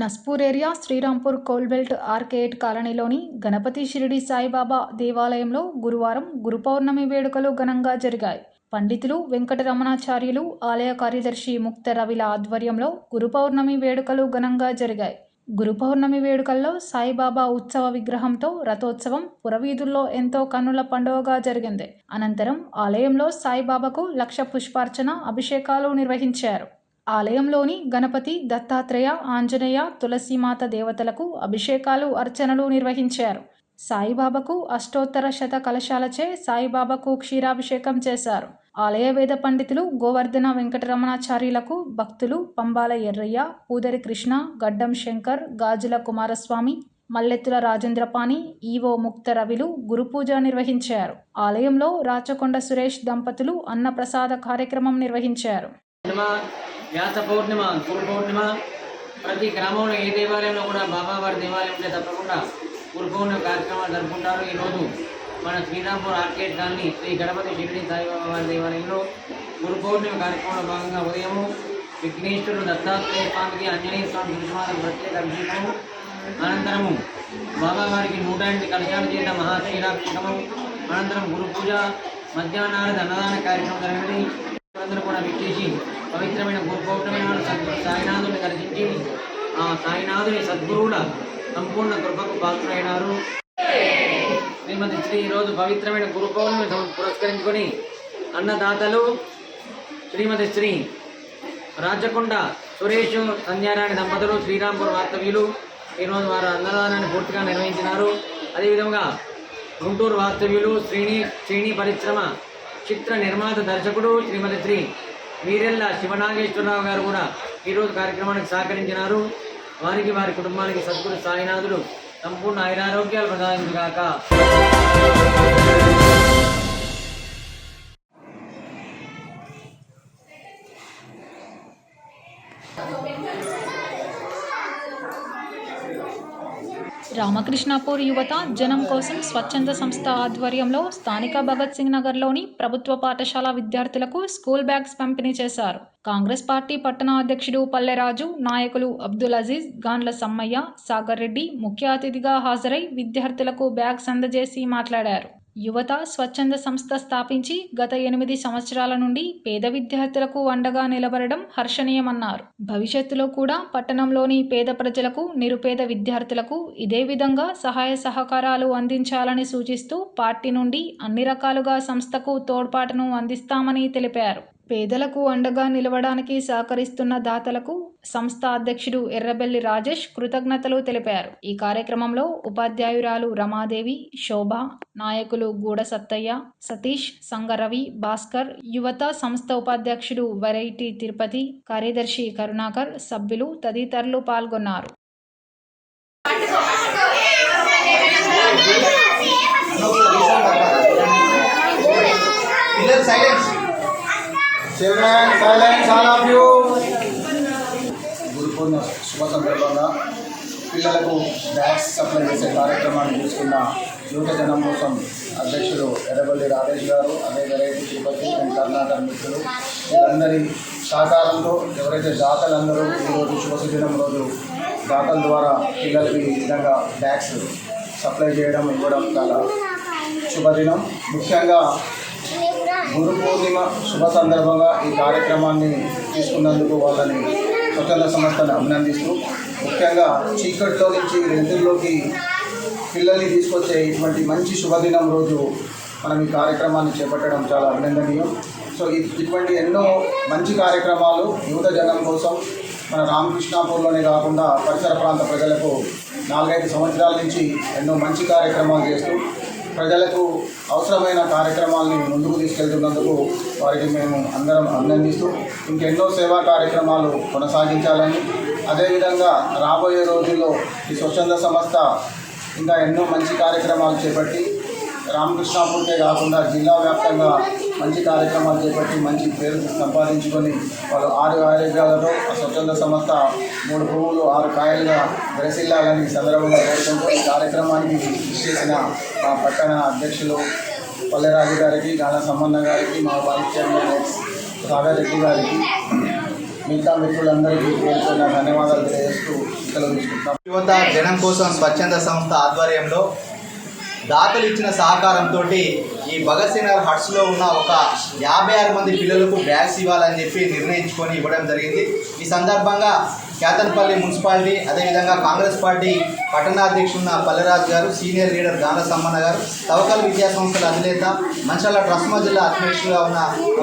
Naspur area Srirampur coal belt arcade కాలనీలోని గణపతి షిరిడి సాయిబాబా దేవాలయంలో గురువారం గురు పౌర్ణమి వేడుకలు ఘనంగా జరిగాయి. పండితులు వెంకటరమణాచార్యులు, ఆలయ కార్యదర్శి ముక్త రవిల ఆధ్వర్యంలో గురు పౌర్ణమి వేడుకలు ఘనంగా జరిగాయి. గురు పౌర్ణమి వేడుకల్లో సాయిబాబా ఉత్సవ విగ్రహంతో రథోత్సవం పురవీధుల్లో ఎంతో కన్నుల పండుగగా జరిగింది. అనంతరం ఆలయంలో సాయిబాబాకు 1,00,000 పుష్పార్చన, అభిషేకాలు నిర్వహించారు. ఆలయంలోని గణపతి, దత్తాత్రేయ, ఆంజనేయ, తులసీమాత దేవతలకు అభిషేకాలు, అర్చనలు నిర్వహించారు. సాయిబాబాకు అష్టోత్తర శత కలశాలచే సాయిబాబాకు క్షీరాభిషేకం చేశారు. ఆలయ వేద పండితులు గోవర్ధన వెంకటరమణాచార్యులకు భక్తులు పంబాల ఎర్రయ్య, పూదరి కృష్ణ, గడ్డం శంకర్, గాజుల కుమారస్వామి, మల్లెత్తుల రాజేంద్రపాణి, ఈవో ముక్త రవిలు గురుపూజ నిర్వహించారు. ఆలయంలో రాచకొండ సురేష్ దంపతులు అన్నప్రసాద కార్యక్రమం నిర్వహించారు. వ్యాస పౌర్ణిమ, గురు పౌర్ణిమ ప్రతి గ్రామంలో ఏ దేవాలయంలో కూడా బాబావారి దేవాలయం ఉంటే తప్పకుండా గురు పౌర్ణిమ కార్యక్రమాలు జరుపుకుంటారు. ఈరోజు మన శ్రీరాంపూర్ ఆర్కేడ్ కాలనీ శ్రీ గణపతి షిరిడి సాయిబాబా వారి దేవాలయంలో గురు పౌర్ణిమ కార్యక్రమంలో భాగంగా ఉదయము విఘ్నేశ్వరుడు దత్తాత్రేయ స్వామికి, ఆంజనేయ స్వామి గురుమాతకు ప్రత్యేక అభిషేకము, అనంతరము బాబావారికి 108 కలశాల చేత మహాక్షీరాభిషేకము, అనంతరం గురు పూజ, మధ్యాహ్నాల అన్నదాన కార్యక్రమం జరిగినది. అందరూ కూడా విచ్చేసి పవిత్రమైన గురు పౌర్ణమి నాడు సాయినాథుని దర్శించి ఆ సాయినాథుని సద్గురువుల సంపూర్ణ కృపకు పాత్రులైనారు. శ్రీమతి శ్రీ ఈరోజు పవిత్రమైన గురు పౌర్ణమి పురస్కరించుకొని అన్నదాతలు శ్రీమతి శ్రీ రాచకొండ సురేష్ సంధ్యారాణి దంపతులు శ్రీరాంపూర్ వాస్తవ్యులు ఈరోజు వారు అన్నదానాన్ని పూర్తిగా నిర్వహించినారు. అదేవిధంగా గుంటూరు వాస్తవ్యులు శ్రేణి పరిశ్రమ చిత్ర నిర్మాత దర్శకుడు శ్రీమతి శ్రీ వీరెల్ల శివనాగేశ్వరరావు గారు కూడా ఈరోజు కార్యక్రమానికి సహకరించినారు. వారికి వారి కుటుంబానికి సద్గురు సాయినాథుడు సంపూర్ణ ఆయురారోగ్యాలు ప్రసాదించుగాక. రామకృష్ణాపూర్ యువత జనం కోసం స్వచ్ఛంద సంస్థ ఆధ్వర్యంలో స్థానిక భగత్ సింగ్ నగర్లోని ప్రభుత్వ పాఠశాల విద్యార్థులకు స్కూల్ బ్యాగ్స్ పంపిణీ చేశారు. కాంగ్రెస్ పార్టీ పట్టణ అధ్యక్షుడు పల్లెరాజు, నాయకులు అబ్దుల్ అజీజ్, గాండ్ల సమ్మయ్య, సాగర్ రెడ్డి ముఖ్య అతిథిగా హాజరై విద్యార్థులకు బ్యాగ్స్ అందజేసి మాట్లాడారు. యువత స్వచ్ఛంద సంస్థ స్థాపించి గత 8 సంవత్సరాల నుండి పేద విద్యార్థులకు అండగా నిలబడడం హర్షణీయమన్నారు. భవిష్యత్తులో కూడా పట్టణంలోని పేద ప్రజలకు, నిరుపేద విద్యార్థులకు ఇదే విధంగా సహాయ సహకారాలు అందించాలని సూచిస్తూ పార్టీ నుండి అన్ని రకాలుగా సంస్థకు తోడ్పాటును అందిస్తామని తెలిపారు. పేదలకు అండగా నిలవడానికి సహకరిస్తున్న దాతలకు సంస్థ అధ్యక్షుడు ఎర్రబెల్లి రాజేష్ కృతజ్ఞతలు తెలిపారు. ఈ కార్యక్రమంలో ఉపాధ్యాయురాలు రమాదేవి, శోభ, నాయకులు గూడ సత్తయ్య, సతీష్, సంగరవి, భాస్కర్, యువత సంస్థ ఉపాధ్యక్షుడు వెరైటీ తిరుపతి, కార్యదర్శి కరుణాకర్, సభ్యులు తదితరులు పాల్గొన్నారు. గురు పౌర్ణిమ శుభ సందర్భంగా పిల్లలకు బ్యాగ్స్ సప్లై చేసే కార్యక్రమాన్ని తీసుకున్న యువత జనం కోసం అధ్యక్షుడు ఎర్రబల్లి రాజేష్ గారు, అదే వెరైటీ తిరుపతి అండ్ కర్ణాటక మిత్రులు వీళ్ళందరి సహకారంతో ఎవరైతే దాతలందరూ ఈరోజు శుభదినం రోజు దాతల ద్వారా పిల్లలకి ఈ విధంగా బ్యాగ్స్ సప్లై చేయడం, ఇవ్వడం చాలా శుభదినం. ముఖ్యంగా గురు పౌర్ణిమ శుభ సందర్భంగా ఈ కార్యక్రమాన్ని తీసుకున్నందుకు వాళ్ళని స్వచ్ఛంద సంస్థను అభినందిస్తూ, ముఖ్యంగా చీకట్లో నుంచి వెలుగులోకి పిల్లల్ని తీసుకొచ్చే ఇటువంటి మంచి శుభదినం రోజు మనం ఈ కార్యక్రమాన్ని చేపట్టడం చాలా అభినందనీయం. సో ఇటువంటి ఎన్నో మంచి కార్యక్రమాలు యువత జనం కోసం మన రామకృష్ణాపూర్లోనే కాకుండా పరిసర ప్రాంత ప్రజలకు 4-5 సంవత్సరాల నుంచి ఎన్నో మంచి కార్యక్రమాలు చేస్తూ ప్రజలకు అవసరమైన కార్యక్రమాలని ముందుకు తీసుకెళ్తున్నందుకు వారికి మేము అందరం అభినందిస్తూ ఇంకెన్నో సేవా కార్యక్రమాలు కొనసాగించాలని, అదేవిధంగా రాబోయే రోజుల్లో ఈ స్వచ్ఛంద సంస్థ ఇంకా ఎన్నో మంచి కార్యక్రమాలు చేపట్టి రామకృష్ణాపూర్కే కాకుండా జిల్లా వ్యాప్తంగా మంచి కార్యక్రమాలు చేపట్టి మంచి పేరు సంపాదించుకొని వాళ్ళు 6 ఆరోగ్యాలతో ఆ స్వచ్ఛంద సంస్థ 3 పువ్వులు 6 కాయలుగా విరసిల్లాలని సందర్భంగా కోరుకుంటూ ఈ కార్యక్రమానికి కృషి చేసిన మా పట్టణ అధ్యక్షులు పల్లెరాజు గారికి, గాన సంబంధ గారికి, మా వైస్ చైర్మన్ సాగర్ రెడ్డి గారికి, మిగతా మిత్రులందరికీ పేరున్న ధన్యవాదాలు తెలియజేస్తూ సెలవు తీసుకుంటాం. యువత జనం కోసం స్వచ్ఛంద సంస్థ ఆధ్వర్యంలో దాతలు ఇచ్చిన సహకారంతో ఈ భగత్ సింగ్ నగర్ హట్స్లో ఉన్న ఒక 56 మంది పిల్లలకు బ్యాగ్స్ ఇవ్వాలని చెప్పి నిర్ణయించుకొని ఇవ్వడం జరిగింది. ఈ సందర్భంగా కేతన్పల్లి మున్సిపాలిటీ, అదేవిధంగా కాంగ్రెస్ పార్టీ పట్టణాధ్యక్షున్న పల్లెరాజు గారు, సీనియర్ లీడర్ గాన సమ్మన్న గారు, తవకల్ విద్యా సంస్థల అధినేత మంచాల ట్రస్మా జిల్లా అధ్యక్షులుగా ఉన్న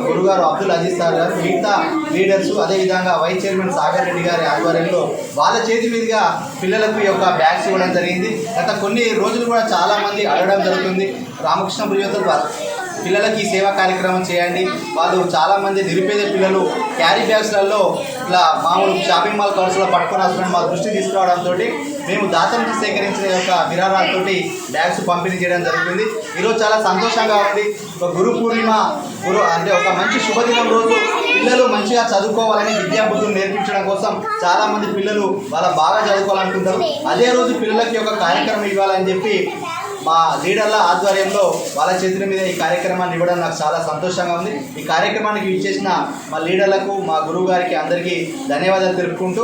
గురుగారు అబ్దుల్ అజీజ్ సార్ గారు, మిగతా లీడర్స్, అదేవిధంగా వైస్ చైర్మన్ సాగర్ రెడ్డి గారి ఆధ్వర్యంలో వాళ్ళ చేతి మీదుగా పిల్లలకు ఈ యొక్క బ్యాగ్స్ ఇవ్వడం జరిగింది. గత కొన్ని రోజులు కూడా చాలామంది అడగడం జరుగుతుంది, రామకృష్ణ ప్రియతో పిల్లలకి ఈ సేవా కార్యక్రమం చేయండి. వాళ్ళు చాలామంది నిరుపేద పిల్లలు క్యారీ బ్యాగ్స్లలో ఇట్లా మామూలు షాపింగ్ మాల్ కవర్స్లో పట్టుకొని వస్తున్న మా దృష్టి తీసుకురావడంతో మేము దాతల నుంచి సేకరించిన యొక్క విరాళాలతో బ్యాగ్స్ పంపిణీ చేయడం జరుగుతుంది. ఈరోజు చాలా సంతోషంగా ఉంది. ఒక గురు పూర్ణిమ అంటే ఒక మంచి శుభదినం రోజు పిల్లలు మంచిగా చదువుకోవాలని విద్యాబుద్ధులు నేర్పించడం కోసం చాలామంది పిల్లలు వాళ్ళ బాగా చదువుకోవాలనుకుంటారు. అదే రోజు పిల్లలకి ఒక కార్యక్రమం ఇవ్వాలని చెప్పి మా లీడర్ల ఆధ్వర్యంలో వాళ్ళ చేతుల మీద ఈ కార్యక్రమాన్ని ఇవ్వడం నాకు చాలా సంతోషంగా ఉంది. ఈ కార్యక్రమానికి ఇచ్చేసిన మా లీడర్లకు, మా గురువు గారికి అందరికీ ధన్యవాదాలు తెలుపుకుంటూ